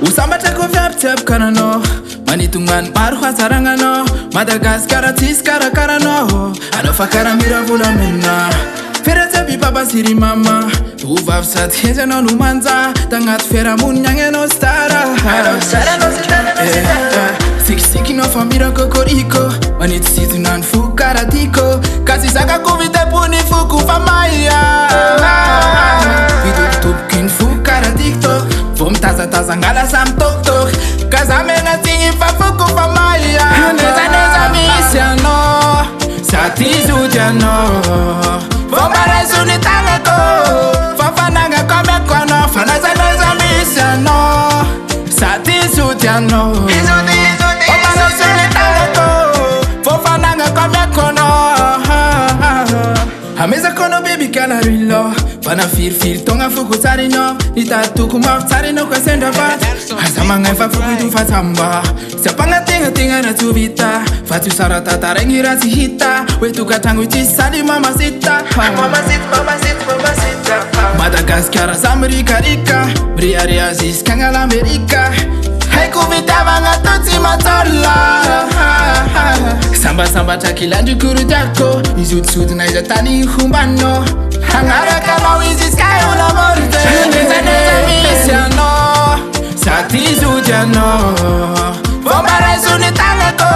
Usambatra ko fiapitiap karano Manitungman maro hazarangano Madagasikara tsisy karakarano Anao fa karamira volamena Feratsy babasiry mama Ovavy sady henjy anao no manja Tagnaty fiarahamoniny agny anao stara Sikisikinao fa mira kokoriko Manitsitsitsina ny foko karatiko Ka tsy zakako vitapony foko fa maia Vitokitoboky ny foko karatiko Vao mitazataza ngala samy toktok Ka za menatsigny fa foko fa maia Nezaneza misy anao Sady zody anao Vao maraso ny tagnako Fa fanagnako ameko anao Fa nazanaza misy anao Sady zody anao Vao maraso ny tagnako Vao fanagnako ameko anao Amezako anao baby kalarilo Fana firifiry tonga foko tsara inao Nitatoko mafy tsara inao ka sendra vaty Aza magnay fa foko ito fa tsamba Sy ampagnategnategna raha tsy ho vita Fa tsy ho sara tataregny raha tsy hita Hoe tokatragno tsisy saly mamasita Madagasikara za mirikarika Miriaria ziskagna l'Amerika Haiko vitiavagna to tsy matsola Sambasambatra kilandry korodiako Izodisodina iza tany hombanao Hagnaraka anao izy sky ho lamorte Nezaneza misy anao Sady zody anao Vao maraiso ny tagnako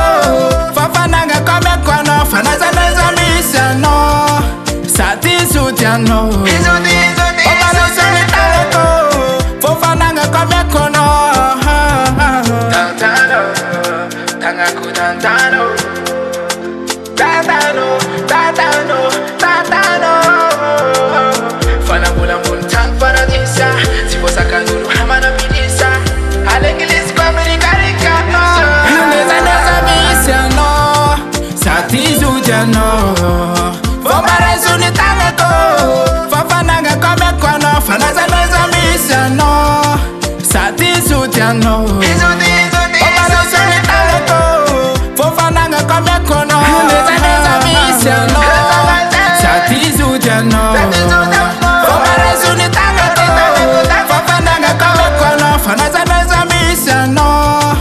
Fa fanagnako ameko anao Fa nazanaza misy anao Sady zody anao Vao maraiso ny tagnako Vao fanagnako ameko anao Tantano, tagnako tantano Tantano, tantano, tantano Fanambolamboly trano paradisa Tsy voasakan'olo hamana midisa Alegilisy ko amerikarika Nezaneza misy anao Sady zody anao Vao maraiso ny tagnako Fa fanagnako ameko anao Fa nazanaza misy anao Sady zody anao Vao maraiso ny tagnako Vao fanagnako ameko anao Nezaneza misy anao Sady zody anao Vao maraiso ny tagnako Fa fanagnako ameko anao Fa nazanaza misy anao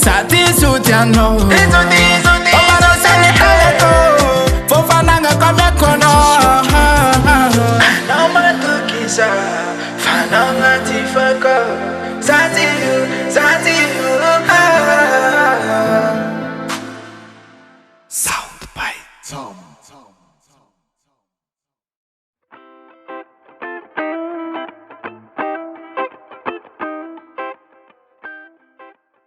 Sady zody anao